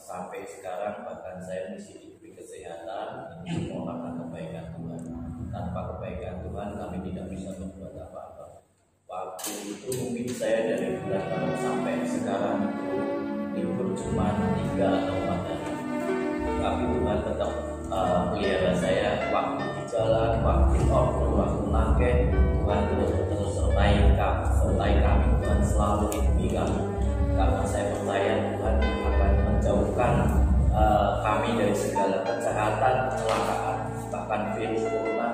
Sampai sekarang bahkan saya masih diberi kesehatan. Ini semua karena kebaikan Tuhan. Tanpa kebaikan Tuhan kami tidak bisa membuat apa-apa. Waktu itu mungkin saya dari bulan Maret sampai sekarang itu libur cuma 3 atau 4 hari. Tapi Tuhan tetap pelihara saya. Waktu di jalan, waktu order, waktu nakes, Tuhan terus sertai kami. Tuhan selalu lindungi kami. Karena saya percaya Tuhan akan menjauhkan kami dari segala kejahatan, kecelakaan, bahkan virus corona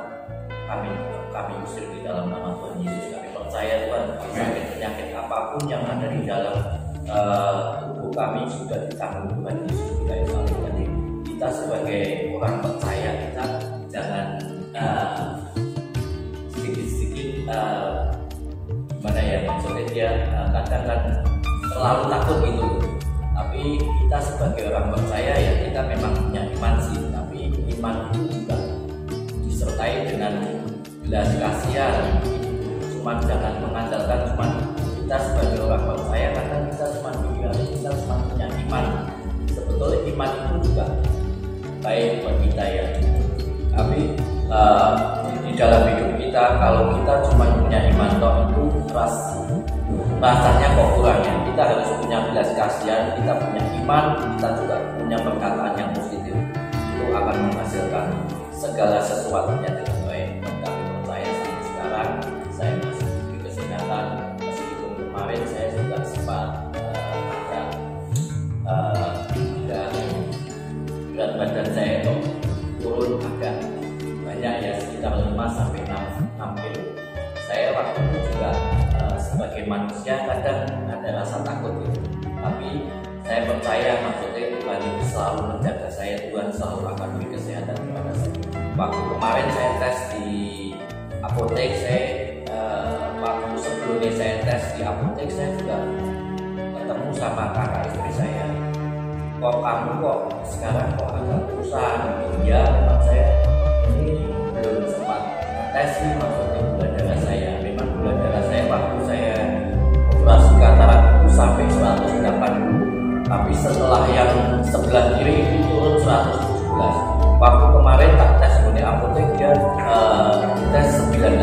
kami usir di dalam nama Tuhan Yesus. Kami percaya Tuhan, penyakit apapun yang ada di dalam tubuh kami sudah ditanggung Tuhan Yesus. Jadi kita sebagai orang percaya, kita jangan sedikit-sedikit gimana ya, maksudnya dia kadang kan terlalu takut gitu. Tapi kita sebagai orang percaya ya, kita memang punya iman sih, tapi iman itu juga disertai dengan belas kasihan. Cuman jangan mengandalkan cuman kita sebagai orang percaya karena kita cuma pikiran, kita cuma punya iman. Sebetulnya iman itu juga baik buat kita ya. Tapi di dalam hidup kita, kalau kita cuma punya iman toh, itu rasanya kok kurangnya. Kita harus punya belas kasihan, kita punya iman, kita juga punya perkataan yang positif. Itu akan menghasilkan segala sesuatunya dengan baik. Kami percaya sampai sekarang saya masih diberi kesehatan. Meskipun kemarin saya juga sempat berat badan saya itu turun agak banyak ya, sekitar 5-6 kilo. Saya waktu itu juga sebagai manusia kadang ada rasa takut gitu. Tapi saya percaya maksudnya Tuhan itu selalu menjaga saya. Tuhan selalu akan beri kesehatan kepada saya. Waktu kemarin saya tes di apotek, waktu sebelumnya saya tes di apotek, saya juga ketemu sama kakak istri saya. Kok kamu kok sekarang kok agak kurusan gitu ya? Memang saya ini belum sempat tes sih, maksudnya gula darah saya. Memang gula darah saya waktu saya operasi katarak itu sampai 180, tapi setelah yang sebelah kiri itu turun 117. Waktu kemarin tak tes di apotek dia tes 98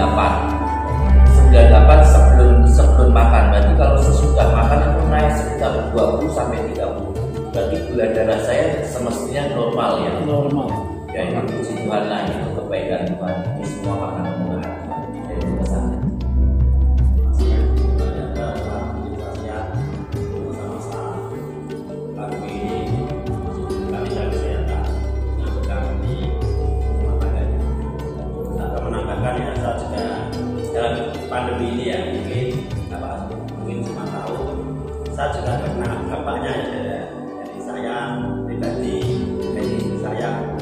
sebelum makan. Berarti kalau sesudah makan itu naik sekitar 20-30. Berarti gula darah saya semestinya normal ya. Normal. Ya ini puji Tuhan lah, itu kebaikan Tuhan. Ini semua karena kemurahan Tuhan. Jadi pesannya. Pandemi ini ya, mungkin cuma tahu. Saya juga kena dampaknya ya, dari saya pribadi, dari saya.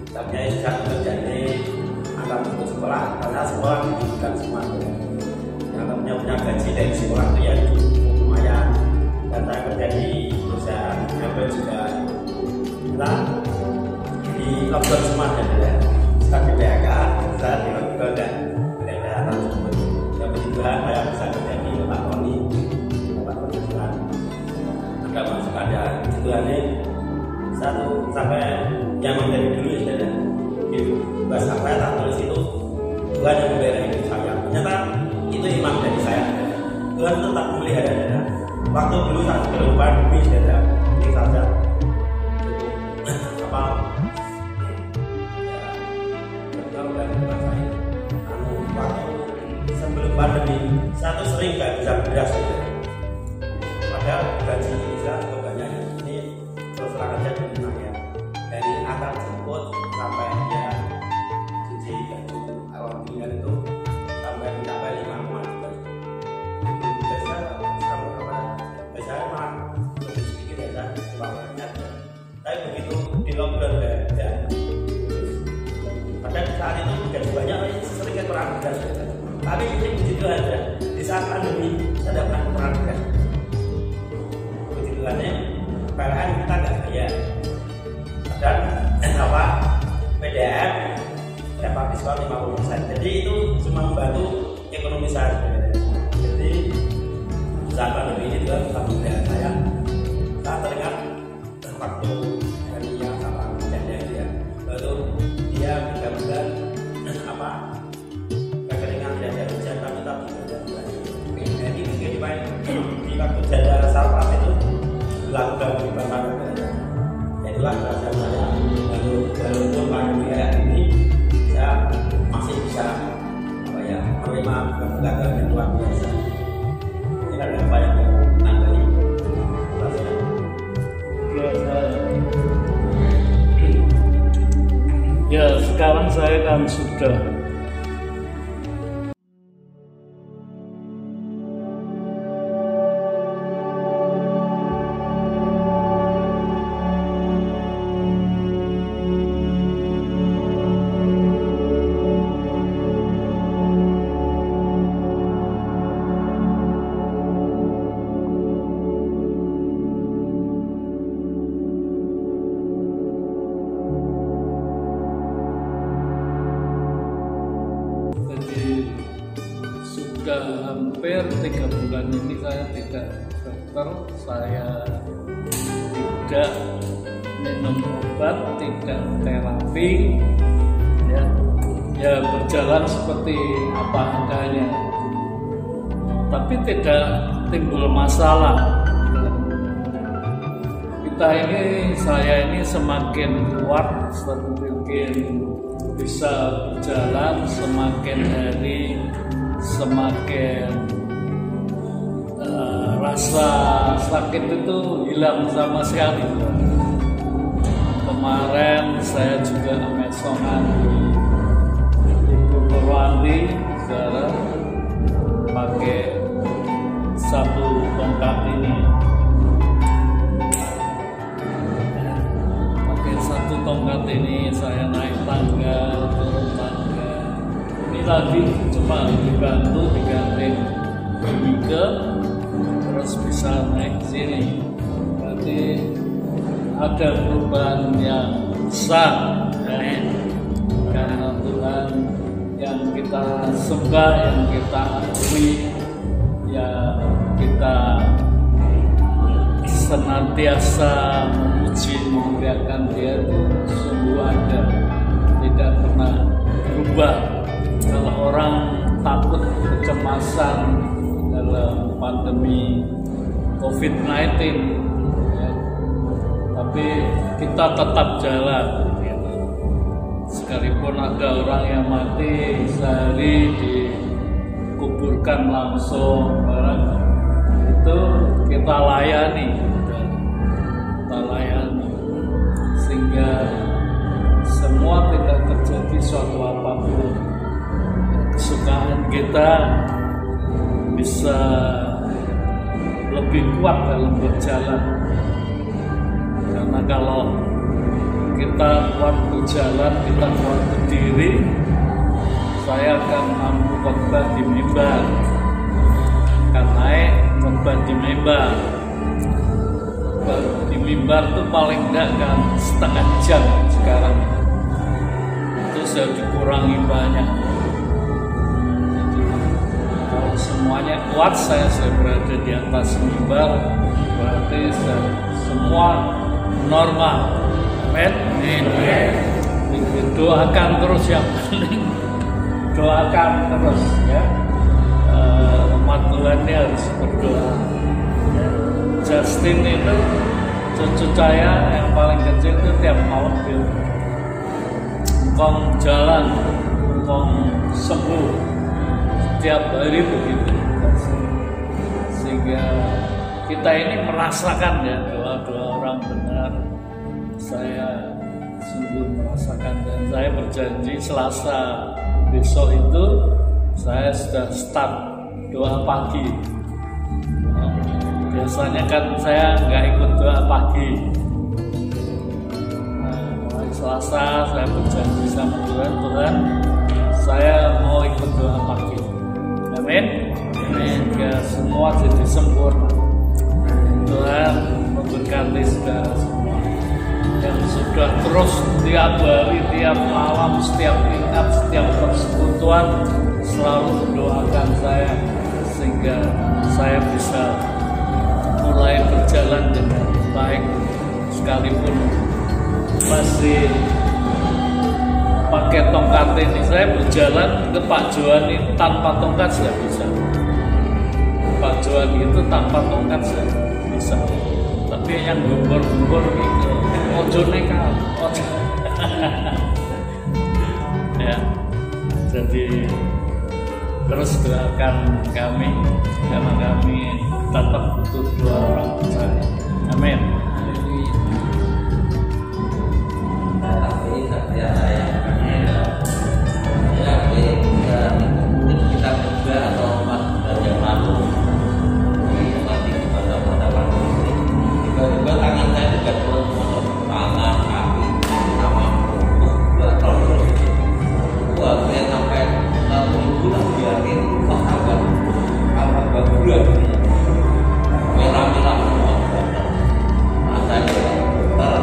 Tapi saya juga jadi anak untuk sekolah, karena sekolah bukan semua. Yang punya gaji dari sekolah itu ya cukup lumayan, dan saya kerja di perusahaan Apple juga. Kita di lockdown semua ya, saya di PHK, saya di lockdown dan daerah tersebut. Dan puji Tuhan saya bisa kerja di Pak Tony, dapat penghasilan. Ada masukan ya, Tuhan ini satu sampai yang menjadi dulu ya saudara. Gitu, nggak sampai tak tulis itu Tuhan yang membela hidup saya. Ternyata itu iman dari saya. Tuhan tetap memelihara saudara. Waktu dulu saya belum pandemi saudara, ini saja apa waktu sebelum pandemi saya tuh sering nggak bisa beras saudara. Padahal gaji saya juga banyak. Ini terus terang aja ya, dari antar jemput sampai ya cuci baju awal tinggal itu sampai mencapai 5,2 biasa mah lebih sedikit ya uangnya, tapi begitu di lockdown ya pada saat itu gaji banyak sering kurang beras, tapi ini begitu aja di saat pandemi saya dapat kurang beras. Begituannya PLN kita nggak bayar, dan apa PDM dapat diskon 50%. Jadi itu cuma membantu ekonomi saya. Jadi saat pandemi ini juga tetap membayar saya. Saya teringat waktu hari yang sama janda dia, lalu dia bulan apa kekeringan tidak ada hujan tapi tetap bisa. Jadi kehidupan di waktu janda salpas itu dilakukan di bapak. Itulah kerajaan saya. Lalu walaupun pandemi kayak ini, saya masih bisa apa ya menerima kegagalan yang luar biasa. Ini ada apa yang mau menanggapi? Ya, sekarang saya kan sudah hampir 3 bulan ini saya tidak dokter, saya tidak minum obat, tidak terapi, ya berjalan seperti apa adanya, tapi tidak timbul masalah. Saya ini semakin kuat, semakin bisa berjalan, semakin hari semakin rasa sakit itu hilang sama sekali. Kemarin saya juga mesongan Ibu Purwanti sekarang pakai satu tongkat ini, saya naik tangga, turun tangga. Ini lagi cuma dibantu diganti ke terus bisa naik sini. Berarti ada perubahan yang besar karena Tuhan yang kita sembah, yang kita akui, ya kita senantiasa memuji memuliakan Dia itu sungguh ada, tidak pernah berubah. Kalau orang takut kecemasan dalam pandemi COVID-19, ya, tapi kita tetap jalan. Sekalipun ada orang yang mati sehari dikuburkan langsung, barang itu kita layani, sehingga semua tidak terjadi suatu apapun. Kesukaan kita bisa lebih kuat dalam berjalan, karena kalau kita kuat berjalan, kita kuat berdiri, saya akan mampu khotbah di mimbar. akan naik khotbah di mimbar. Di mimbar tuh paling enggak kan setengah jam sekarang. Itu sudah dikurangi banyak. Jadi kalau semuanya kuat, saya sudah berada di atas mimbar, berarti sudah semua normal. Amin. Doakan terus yang penting. Doakan terus ya. Umat Tuhan ini harus berdoa. Justin itu cucu saya yang paling kecil itu tiap malam dia engkong jalan, engkong sembuh, setiap hari begitu. Sehingga kita ini merasakan ya doa-doa orang benar. Saya sungguh merasakan, dan saya berjanji Selasa besok itu saya sudah start doa pagi. Biasanya kan saya nggak ikut doa pagi. Mulai Selasa saya berjanji sama Tuhan, saya mau ikut doa pagi. Amin. Sehingga semua jadi sempurna. Tuhan memberkati saudara semua yang sudah terus tiap hari, tiap malam, setiap ingat, setiap persekutuan selalu mendoakan saya sehingga saya bisa mulai berjalan dengan baik, sekalipun masih pakai tongkat ini. Saya berjalan ke Pak Johan ini tanpa tongkat sudah bisa. Pak Johan itu tanpa tongkat sudah bisa. Tapi yang gembor-gembor itu ojo nekal, ojo. Ya, jadi terus doakan kami karena kami tetap butuh doa orang percaya. Amin. Kita juga atau umat yang lalu mati kepada pandemi ini, tiba-tiba tangan saya juga turun, tangan, kaki, sama terus wah saya sampai 6 bulan biarin wah agak bulan merah-merah semua. Saya dokter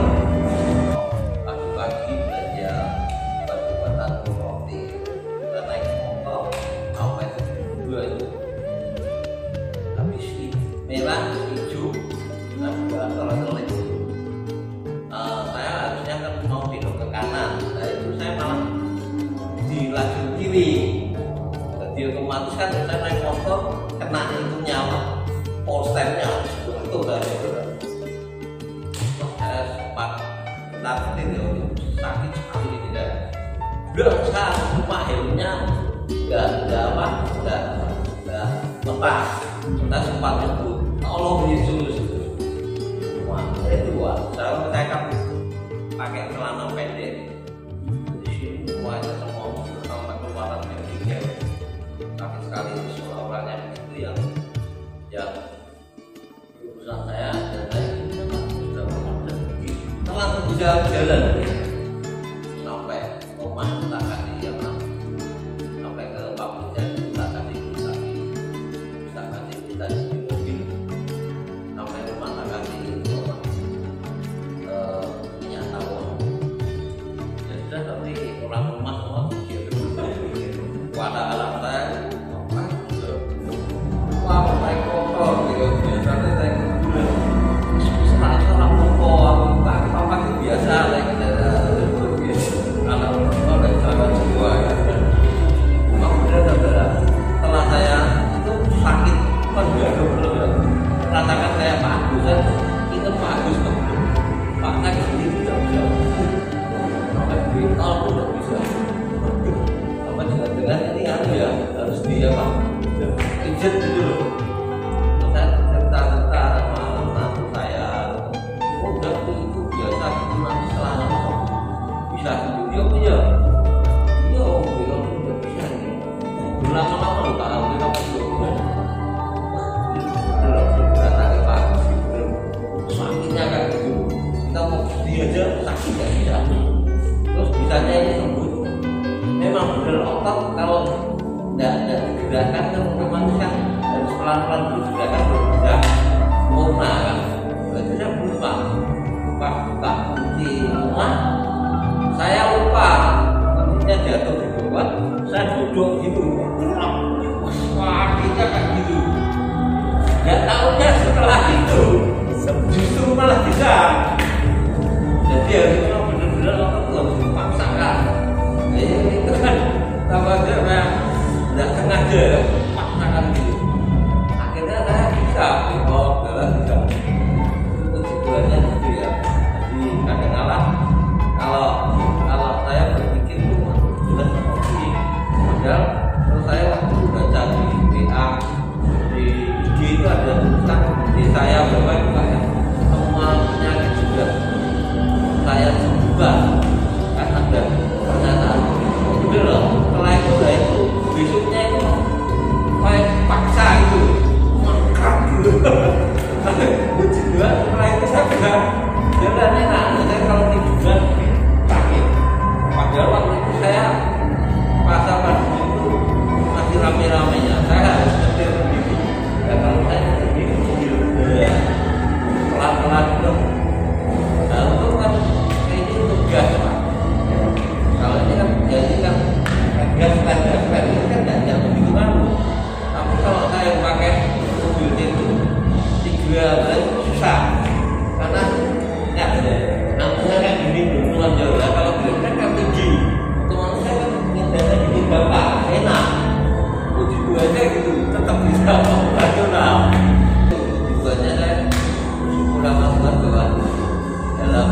pagi-pagi belajar batu-batan roti, kita naik motor sampai kedua itu habis merah hijau dan telat-telat. Saya harusnya kan mau di dokter kanan, itu saya malah di lajur kiri. Jadi otomatis kan saya naik motor kena itu nyala polsternya itu dari itu. Saya sempat nanti sakit sekali tidak. Saya cuma helmnya nggak lepas. Kita sempat nyebut tolong Yesus. Wah itu saya kan pakai celana pendek. Jadi semuanya semua sama keluaran yang tinggi. Sakit sekali suaranya itu yang urusan saya dan saya sudah pergi telah bisa jalan sampai rumah tak kasih yang sampai ke pabrik tak kasih kita di mobil sampai rumah tak kasih minyak tawon ya sudah, tapi orang rumah semua pada alam saya naik motor gitu, biasanya naik bulan setelah motor apa itu biasa naik anak motor dan jalan semua ya. Kemudian setelah saya itu sakit benar rasakan saya Pak Agus, saya ingat Pak Agus Pak naik sendiri tidak bisa sampai vital pun tidak bisa sampai dengan ini ya harus dia Pak izin dulu loh. Saya cerita sama menantu saya, udah itu biasa gitu nanti selama bisa gitu dia punya bilang udah bisa nih lama-lama lu tak ambil apa juga udah tarik pagi sakitnya kayak gitu kita mau dia aja sakit gak bisa terus bisanya ini sembuh memang bener otak kalau nggak digerakkan orang itu juga kan sudah corona kan, berarti saya lupa pas buka kunci rumah, saya lupa kuncinya jatuh di bawah, saya duduk gitu, wah kita kayak gitu, nggak tahunya setelah itu justru malah bisa, jadi harusnya benar-benar harus dipaksakan, itu kan apa aja nggak sengaja paksakan gitu, akhirnya saya bisa bawa jalan bisa, itu tujuannya gitu ya. Jadi kadang-kadang kalau saya berpikir itu jelas seperti padahal kalau saya waktu baca di WA di IG itu ada tulisan di saya bahwa ya semua penyakit juga saya sembuhkan kan ada pernyataan bener loh. Setelah itu lah itu besoknya itu kayak paksa itu mengkrak gitu. Puji Tuhan setelah itu saya bilang jalan enak, saya kalau tiduran sakit. Padahal waktu itu saya masa pandemi itu masih rame-ramenya, saya harus nyetir sendiri. Ya kalau saya sendiri ya pelan-pelan itu. Nah itu kan ini tugas Pak. Kalau ini kan jadi kan gas itu kan tidak begitu malu. Tapi kalau saya pakai mobil itu 3 bulan susah karena nggak ada. Nampungnya kan gini dulu jauh lah. Kalau geraknya kan tinggi. Teman saya kan ngedana gini bapak enak. Puji Tuhannya gitu tetap bisa operasional. Puji Tuhannya saya bersyukur sama Tuhan bahwa dalam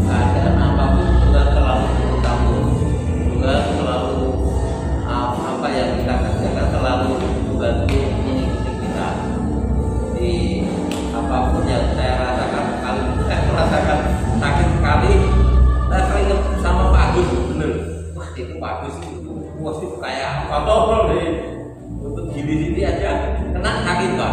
keadaan apapun Tuhan selalu bertamu. Tuhan selalu apa yang kita kerjakan selalu membantu mengikuti kita di apapun yang saya rasakan. Kali saya merasakan sakit sekali, saya sering sama Pak Agus bener. Wah itu Pak Agus itu kayak apa deh untuk gini aja kena sakit Pak.